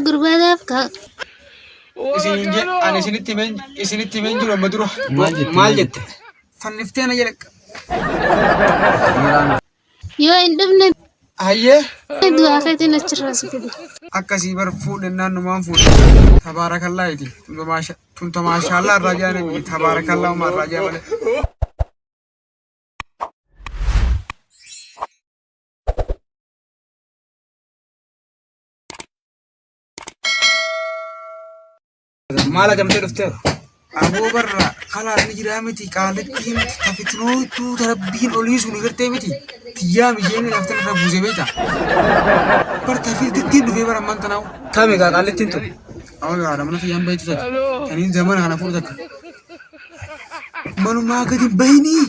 gurbadaaf ka. Ani isinitti men jiru amma dura. Maal jette? Fanniftee na jedhe. Yoo hin dhufne Hayyee. du'aa keetiin achirraa si fide. Akkasii bar fuudhennaan numaan fuudhe. Tabaarakallaahi. Tun tamaashaalaa irraa jaaname tabaarakallaa uumaa irraa jaamale. Maala gamtee dhufteera. Aboo barra kalaa ni jiraa miti qaalattiin tafitnootu tarabbiin olii sun gartee miti tiyyaa mijeeni laftan irra buusee beekta. Bar tafittiin dhufee bara ammaan tanaawu. Tame gaa qaalattiin ture. Awwa gaadha mana fiyyaan baay'atu taate. Kaniin zamana kana fuudhu takka. Manumaa gadi bayinii.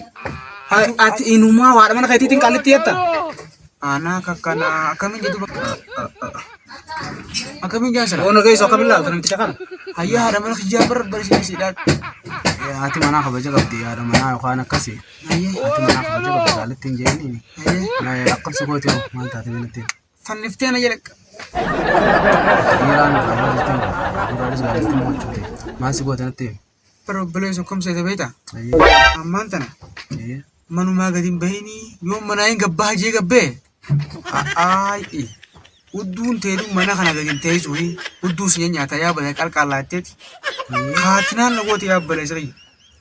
Ati inumaa waadha mana keetiitiin qaalatti jetta. Anaa kakkana akkamiin jedhu akkamiin jaasala. Ono geessu akkamiin laalta namicha kana. Hayya haadha mana kiyyaa barbaachisiidhaan. Haati manaa kabaja qabdi haadha manaa yookaan akkasii. Haati manaa kabaja qabdi qaalatti hin jeeni. Akkabsi gooti yoo maal taate galatti. Fanniftee na jedhe. Dhiiraan gurraanis gaariitti mo'achuuti. Maal si goota natti? Barobboleessu kumseeta beektaa? Ammaan tana. Manumaa gadi hin bahini yoo manaa hin gabbaa hajee gabbee. Aayi. Udduun teeduu mana kana gadi hin teessuu udduu si nyaata yaabala qalqallaatteeti. Haatinaan nagooti yaabala isa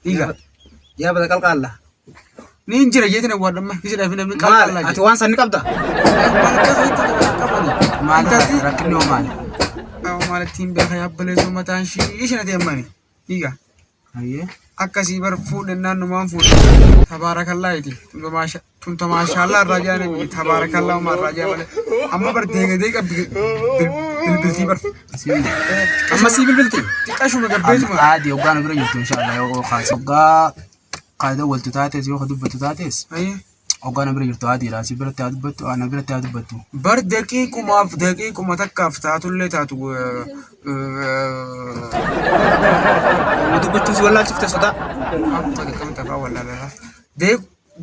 dhiiga. Yaabala qalqalla. Ni hin jira jeetiin awwaadhamma kisi dhaafii namni qalqallaa. Ati waan sanni qabda? Maal taati rakkinni hoo maali? Maalattiin beeka yaabala sun mataan ishee na teemmani dhiiga. Akkasii bar fuudhennaan numaan fuudhe. Tabaarakallaahi. Tun tamaashaalaa irraa jaaname tabaarakallaa uumaa irraa jaamale. Amma bar deegadee qabdi bilbiltii bar. Amma sii bilbiltii? Xiqqashuma gabbeetuma. Aadii hoggaan bira jirtu inshaallah yoo kaase. Hoggaa qaayida waltu taates yoo dubbatu taates. Hoggaan bira jirtu aadiidha. Si biratti haa dubbattu ana biratti haa dubbattu. Bar daqiiquma takkaaf taatullee taatu. Dubbattuus wallaalchifte sodaa. Akkamitti afaan wallaalaa.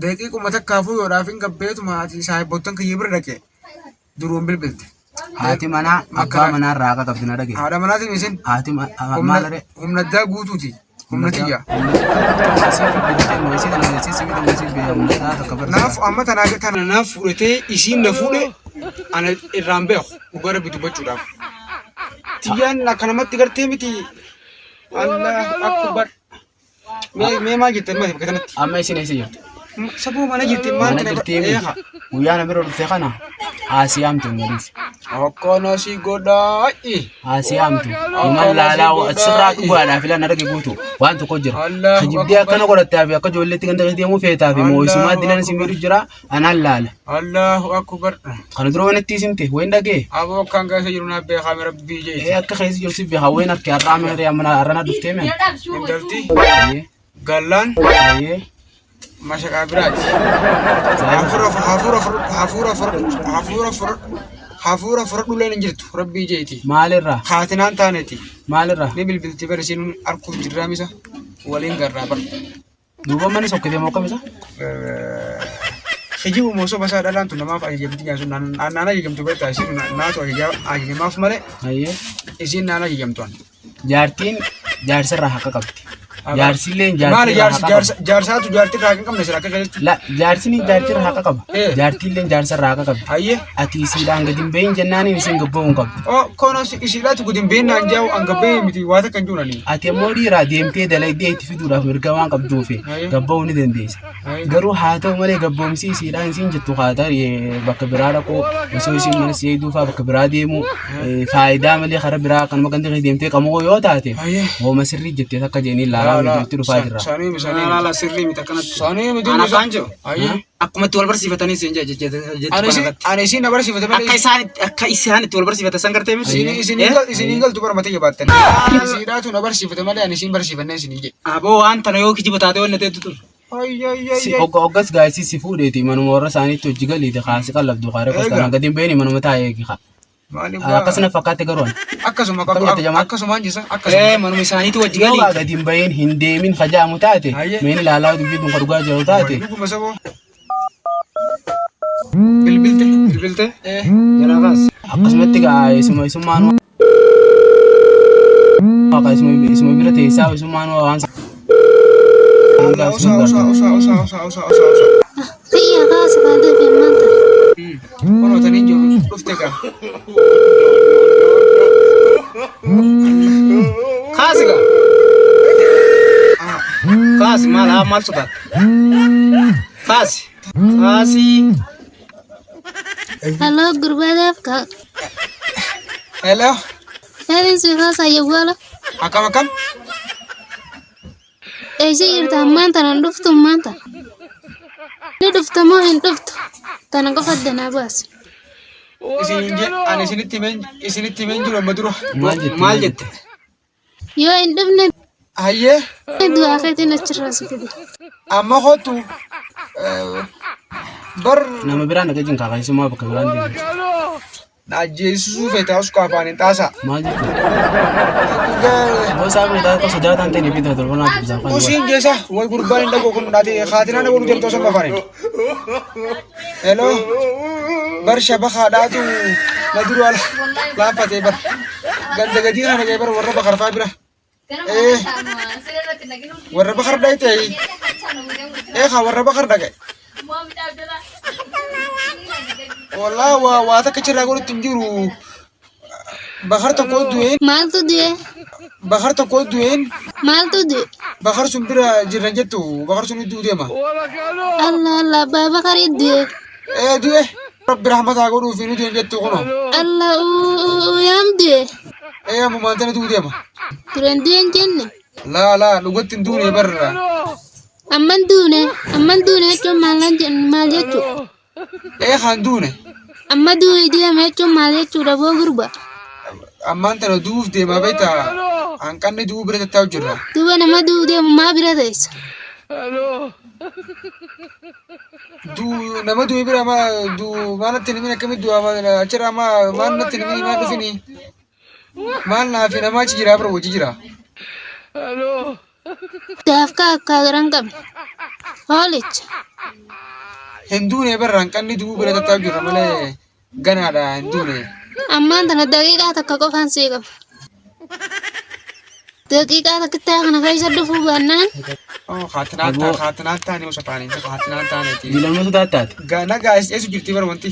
Daqiiquma takkaafuu yoodhaaf hin gabbeetuma ati saayibboottan kiyya bira dhaqee duruun bilbilte. Haati manaa abbaa manaa irraa akka qabdi na dhagee. Haadha manaatiin isin. Haati maalare. Humna addaa guutuuti. Humna tiyya. Naaf amma tanaaf fudhatee isiin na fuudhe ana irraan beeku gara bitubachuudhaaf. Tiyyaan akkanamatti gartee miti. Allah akbar. Mee maal jettan mati bakka kanatti? Amma isin eessa jirtu? Sabuu mana jirti maal kana eeha? Guyyaa na bira dhufte kana Asiyaamtu ngaliis. Akkana si godhaa'i. Asiyaamtu. Imal laalaa sirraa dhugaadhaa filan na dhage guutu waan tokko jira. Kajibbee akkana godhattaa fi akka ijoolleetti ganda deemuu feetaa fi moo'isumaa dilan si miidhu jira anaan laala. Allahu akbar. Kana dura waan itti isimte wayin dhagee. Aboo kan keessa jiru na beekaa mira rabbii jeeti. Akka keessa jiru si beekaa wayin akka har'aa meeree amma arrana dhuftee mee? Intalti. Gallaan. Masyarakat berat. Hafura dulu yang jirtu Rabbi jeti. Malirra. Khatinan taneti. Malirra. Ni bilbilti bersin arku jirra misa. Walin garra bar. Duba mani sokkete mo kamisa? Khiji mo so basa dalan tu nama fa jemti nyasu nana jemtu beta isin na to aja maaf male. Ayye. Isin nana jemtuan. Jartin jarsarra hakka qabti. Jaarsileen jaarsaatu jaartii irraa kan qabne sirraa akka la jaarsini jaartii irraa akka qaba jaartiileen jaarsa irraa akka qaba hayyee ati isiidhaan gadi hin bahin jennaaniin isin gabba'uu hin qabdu kono isiidhaatu gadi hin bahin naan jaa'u an gabba'ee miti waa takka hin juunani ati ammoo dhiiraa deemtee dalaydee itti fiduudhaaf mirga waan qabduufi gabba'uu ni dandeessa garuu haa ta'u malee gabba'umsi isiidhaan isin jettu haata bakka biraa dhaquu osoo isin mana si eegduufaa bakka biraa deemu faayidaa malee karaa biraa kan maganda deemtee qamoo yoo taate hooma sirrii jettee akka jeeniin laalaa Sani ala sirri mita kanat. Sani miti ana kanjo. Akkuma itti wal barsiifatanii siin jechuudha. Ani isin barsiifatan akka isaan itti wal barsiifatan san gartee miti. Isin galtu barmatee jabaatan. Isiidhaatu na barsiifatan malee ani isin barsiifannee isin jedhe. Aboo waan tana yoo kijiba taate wanna ta'etu ture. Oggas gaasii si fuudheeti manuma warra isaaniitti hojii galiiti kaasii qallabdu kaaree kostaan gadi hin beeni manuma taa'ee haa. Akkasuma fakkaate garoon. Akkasuma jisa. Manuma isaaniitu wajji galii. Yoo gadi hin bahin hin deemin hajaamu taate. Meen ilaalaa dubbii kun dhugaa jiru taate. Bilbilte. Jaraafas. Akkasumatti gaa isummaan. Apa ismu bila tesa ismu manu awansa. Usa. Iya kaas kada fi manta. Kono tani jo dufte ka. Khasiga. Khas mala mal sukat. Khasi. Halo gurbada ka. Hello. Yarin si kaasa yawala. Akam. Eji irta manta nan duftu manta. Ni dufta mo hin duftu. Tanan ko fadana bas. Isinitti men juro maduro. Mal jette. Yo indumne Ayye. dua kaitin achira sifidi. Amma hotu bar Nama biran da kajin kakai su ma baka biran da na je su feta su kafanin tasa. ma ji ko sa me da ko su da tan tani bidda to na da fa Usin jesa wai gurbanin da kokun na te khatina na wonu jelto sama farin. Hello. Bar shabakha datu naduru al la fate bar. Ganda gadira na bar warra bakar fabira. Warra bakar dai te. Kha warra bakar daga. Wala wa ta kacira guru tinjuru. Bakar to ko duin. Mal tu dia. Bakar to ko duin. Mal tu dia. Bakar sumbira jiranjetu. Bakar sunu du dia ma. Allah baba kari dia. Duwe. Rabbi rahmat aguru finu du jettu kono. Allah yam dia. Mu mantana du dia ma. Turan dia jenne. La lugatin du ne barra. Amman dune cho malan jen malya cho. Khan du ne. Amma du dia me cho malya cho da bo gurba. Amman tana du de ma baita. An kan ne du bere ta jurra. Tu bana ma du dia ma bira des. Du nama du bere ma du mana tin mina kami du ma achara ma mana tin mina ma fini. Man na fina ma ci jira bar woji jira. Daf ka garangam. Holich. Hindu ne bar an kan ne du bere ta jurra male gana da hindu ne. Amman tana daqiqa takka qofan siga. Daqiqa takka taagna kaisa dufu banan. Khatinata ne usapani khatinata ne ti. dilan musu da tat Gana guys esu jirti bar wanti.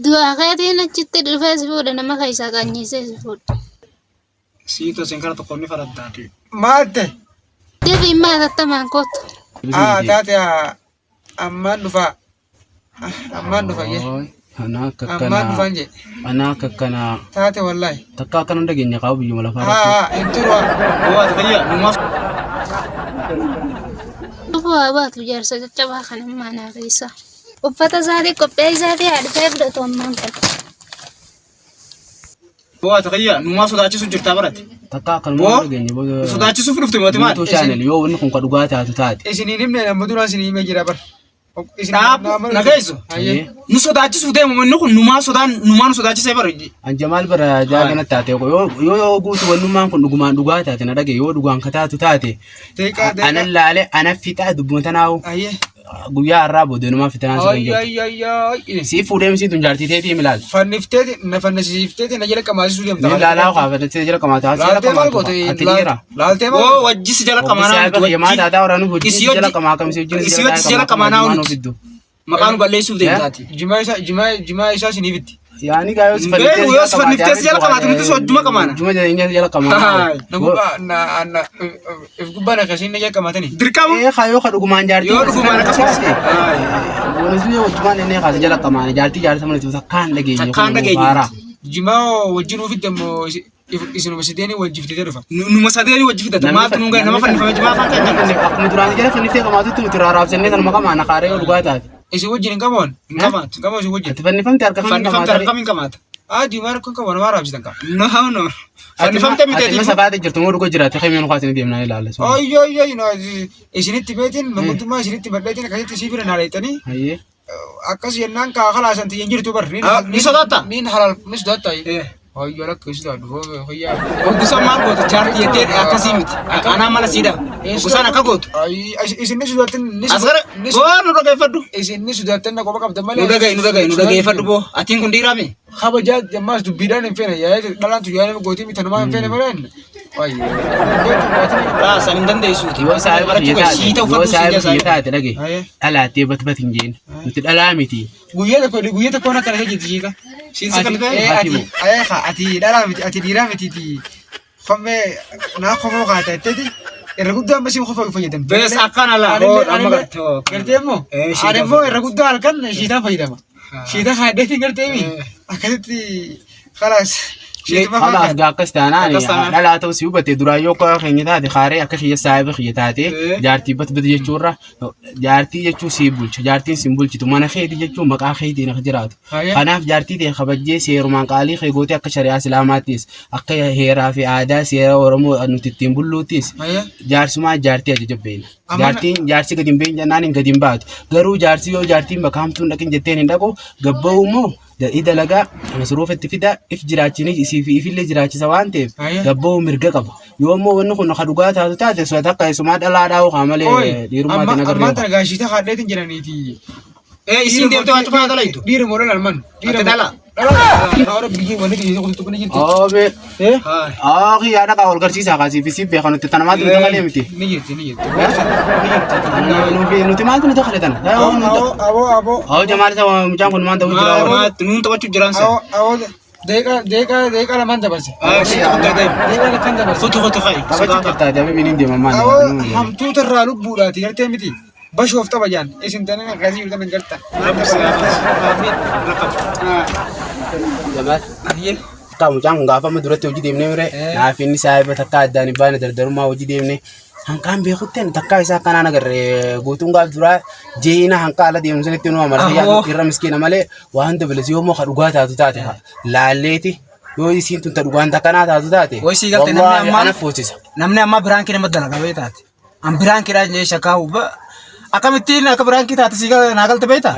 Dua kaitin chitte dufes foda nama kaisa kanyise fod. Sito senkara to konni faraddati. Mate. Devi ma tattaman kot. Tate amman dufa. Amman dufa ye. ana Amman kakkana dufa je. ana kakkana Tate wallahi. takka kan da genya ka bu mala fara Inturwa. Wa takayya numas. Dufu abat jarsa chaba kana mana kaisa. Uffata zari kophee isaati hadfee fudhatu ammaan kana. Wa takayya numas sodaachisu jirta baratti. takka kan mu da genya bo Sodaachisu fudhufte mati maal. to channel yo wani kun ka duga ta taat Isini nimne namma dura isini me jira bar. Nagaisu. Nu sodaachisu deemu manni kun numaa sodaachisee bara. an jamal bara jagana taate ko yo guutu wani man kun dugumaan dugaa taate na dhage yoo dugaan ka taatu taate anan laale ana fixa dubbootanaawu Ayye. guyyaa har'aa boodeenumaa fitanaan si kan Ay. si fuudhee misiin tun jaartii teetii milaal Fanniftee na fannisiiftee na jala qamaasisuu deemta. ni laalaa qaafate jala qamaata Laaltee maal goote? ati jira Laaltee maal? Oo wajjisi jala qamanaa. yamaa taataa waraanu hojii Isii jala qamaa kamsi hojii isii wajjisi jala qamanaa hundi. Maqaan balleessuuf deemtaati. Jimaa isaa siniifitti. yaani gaayoo si Beenu yoo si fanniftee si jala qamaatu nuti hojjuma qamaana. juma jala qamaa Na gubbaa na kasiin na jala qamatanii. Dirqama. kaayoo ka dhugumaan jaartii Yoo dhugumaan akkasumas. Wanti hojjumaan inni kaasa jala qamaa jaartii jaartii mana tuuta kaan dhageenya Kaan dhageenya. Jimaa wajjin ofitti ammoo isinuma sideeni wal jiftee dhufa. Numa sadeeni wajji fidata. Maaltu nu nama fannifame jimaa afaan keenya. akkuma duraan jala fanniftee qamaatutti nuti raaraabsannee kanuma qamaa na kaaree dhugaa taate Isin wajjin hin qabaman? Hin qamaatu. Qabamu isin wajjin. ati fannifamte harka Fannifamte harkamiin qamaata. Jimaa kun qabaman maa raabsitan qaba. No. Fannifamte ati miteeti. masa baate jirtu moo dhugo jiraate kamiin kaasini deemnaa ilaalla Isinitti beetiin manguddummaa isinitti badheetiin akkasitti sii bira naaleettanii hayyee akkas yennaan kaa kalaasan tiyyan jirtu bar. Ni sodaatta? Niin halal ni sodaatta. Hayyo lakka sodaadhu hayyaa. Oggusaan maal gootu jaartii jettee akkasii miti. Anaa mala siidha. Oggusaan akka gootu. Isin ni sodaattan Asgara boo nu dhageeffadhu. isin ni sodaattan na qofa qabdan malee. Nu dhageeffadhu boo. Atiin kun dhiiraame. Kabajaa jammaas dubbiidhaan hin feene yaa'ee dhalaantu yaa'ee gootii miti namaa hin feene malee. Rasa nin dandeessuuti. Yoo saahiba Shiita uffatu kiyya taate dhage dhalaatee bat hin jeen nuti dhalaa miti. Guyyaa tokko na kana jirti shiita. Shiita kan ta'e. Ati dhalaa miti ati dhiiraa miti kophee naa kophee kaatateeti irra guddaa amma siin kophee fayyadamte. Bees akkana laa hoo amma gartoo. Gartee immoo ani immoo irra guddaa halkan shiitaa fayyadama. Shiita haadheetiin gartee mi akkasitti khalaas. Kanaaf gaakkas taanaan dhalaa ta'uu si hubatte duraa yoo keenya taate kaaree akka kiyya saahiba kiyya taate jaartii bat jechuurra jaartii jechuu si bulcha jaartiin si bulchitu mana keetii jechuun maqaa keetiin akka jiraatu. Kanaaf jaartii ta'e kabajjee seerumaan qaalii kee gootee akka shari'aa islaamaattis akka heeraa fi aadaa seera oromoo nuti ittiin bulluuttis jaarsumaa jaartii ajajabbeena. Jaarsi gadi hin beeyin jennaan hin gadi hin baatu garuu jaarsi yoo jaartiin bakka hamtuun dhaqin jetteen hin dhaqu gabba'u immoo dalagaa masruufatti fida if jiraachini isiif ifillee jiraachisa waan ta'eef gabba'u mirga qaba yoo immoo wanni kun akka dhugaa taatu taate soota akka isumaa dhalaa dhaa'u qaamalee dhiirummaatti nagarree amma tana gaashiita haadheetiin jiraniiti. Isin deemtee waan cufaa dalaytu. Dhiira moo dhala alman? Dhiira dhala. Ahora biyyi wanni biyyi tokko tokko ni jirti. Oobe. Yaada qaa ol garsiisaa kaasiif isii beekan nuti tana maaltu nuti malee miti. Ni jirti. Nuti maaltu nuti kadhe tana. Aboo. Jamaal isa mucaan kun maal ta'uu jira. Nuun taphachuu jiran sa. Deeqa lamaan dabarse. Deeqa kan dabarse. Kutu fa'i. Taphachuu tartaate amma biniin deeman maal. Hamtuuta irraa lubbuudhaati gartee miti. Bashoof tapha jaan isin tanan akkasii yurtan hin galta. Jamaal. Akka mucaan kun gaafa amma duratti hojii deemnee mire naaf inni saahiba takka addaan hin baane dardarummaa hojii deemnee hanqaan beekutti takka isaa akkanaan agarree guutuun gaaf duraa jeeyina hanqa ala deemu sanitti nu amartii irra miskiina malee waan dabalasi yoo moo ka dhugaa taatu taate laalleeti yoo isiin tun ta dhugaan takkanaa taatu taate namni amma biraan kee nama dalagaa bee taate an biraan kee jee shakkaa hubba akkamittiin akka biraan kee taate siigaa naa galte beeta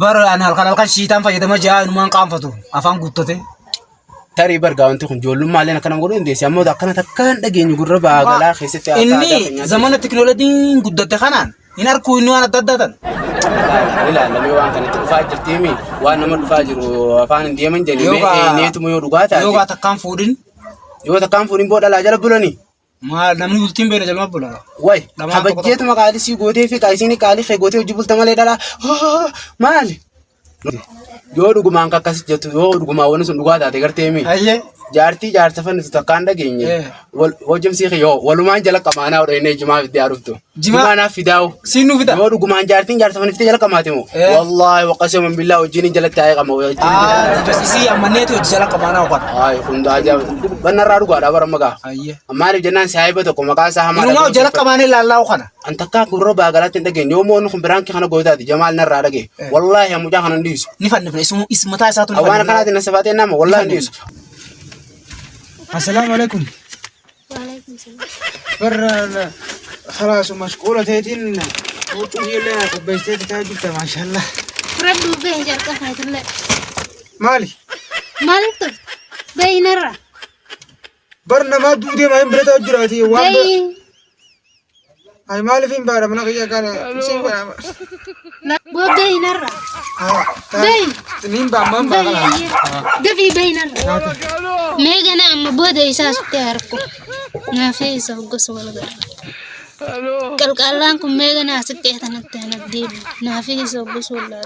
bar an halkan shiitaan fayyadama jaa inumaan qaanfatu afaan guuttate. Tarii bargaa wanti kun ijoollummaan akkana godhuu dandeessi ammoo akkana takkaan dhageenyu gurra baagalaa keessatti inni zamana teknooloojiin guddatte kanaan hin arkuu inni waan adda addaatan. Ilaalamee waan kanatti dhufaa jirtiimi waan nama dhufaa jiru afaan hin deeman jedhee neetuma yoo dhugaa taate. Yoo takkaan fuudhin. Yoo takkaan fuudhin booda laa jala bulanii. Maal namni bultiin beela jalma bulaga. Way kabajjeetuma qaalii sii gootee fi qaayisiin qaalii kee gootee hojii bulta malee dhalaa maali? Yoo dhugumaan akkas jettu yoo dhugumaan wanni sun dhugaa taate gartee mi jaartii jaarsa fannisu takkaan dhageenye hojjamsii yoo walumaan jala qamaanaa hodhanii jimaa fiddee aruftu jimaanaaf fidaa'u siinuu fida yoo dhugumaan jaartiin jaarsa fanniftee jala qamaate moo wallaahi waqasaman billaa wajjin jala taa'ee qama isii ammanneetu hojii jala qamaanaa uffata ay hunda ajaa'iba bannarraa dhugaadhaa bara magaa ammaaniif jennaan saahiba tokko maqaa isaa hamaa inumaa jala qamaanee laallaa kana an takkaa gurra baagalaatti hin dhageenye yoo moonni kun biraan kana gootaati jamaal narraa dhagee wallaahi hamucaa kana hin dhiisu ni fannifne ismataa isaatu ni awwaana kanaati na safaatee nama wallaahi hin dhiisu. السلام عليكم. وعليكم السلام. برا خلاص مشغولة تيتين وتوهي لنا كبيستي تاجبت ما شاء الله. ردوا به جركة هاي الله. مالي. مالك طب. بين الرا. برنا ما دودي ما يمبرت أجراتي وان. بين. هاي مالي فين بارا منا كذا كان. لا بو بين الرا. بين. تنين بامام بارا. دفي بين الرا. ميغنا أما بودا إساس تهركو نافي إساس قص ولا غير قال لانكم ميغنا ستة تنتهنا بديل نافي إساس قص ولا لا